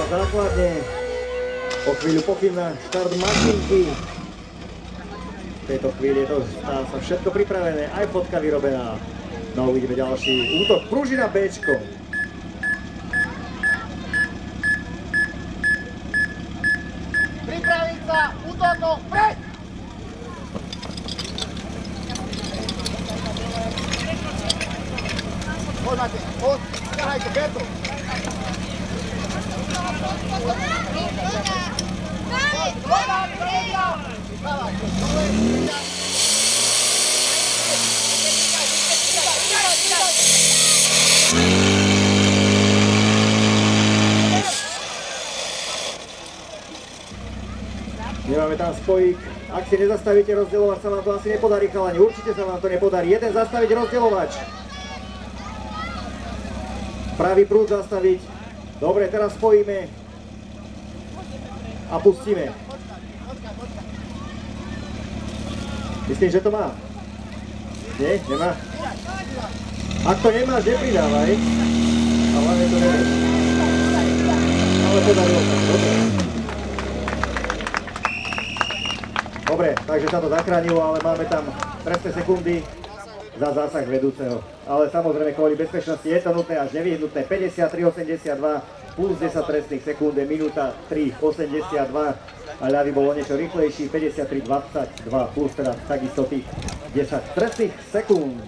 základne. Po chvíľu pokým na štart mašinky. V tejto chvíli je to zdá sa všetko pripravené, aj fotka vyrobená. No uvidíme ďalší útok, pružina Bčko. Pripraviť sa, útokom, preď! Poď, Matej, poď, ťahajte, Beto. Nemáme tam spojík. Ak si nezastavíte rozdeľovač, sa vám to asi nepodarí, chalani. Určite sa vám to nepodarí. Jeden zastaviť rozdeľovač. Pravý prúd zastaviť. Dobre, teraz spojíme. A pustíme. Myslím, že to má. Nie? Nemá? Ak to nemáš, nepridávaj. A hlavne to nevieš. Ale podarilo sa. Dobre. Dobre, takže sa to zachránilo, ale máme tam presné sekundy za zásah vedúceho. Ale samozrejme kvôli bezpečnosti je to nutné až nevyhnutné. 53,82 plus 10 trestných sekúnd je minúta 3,82 a ľavý bol o niečo rýchlejší. 53,22 plus teda takisto tých 10 trestných sekúnd.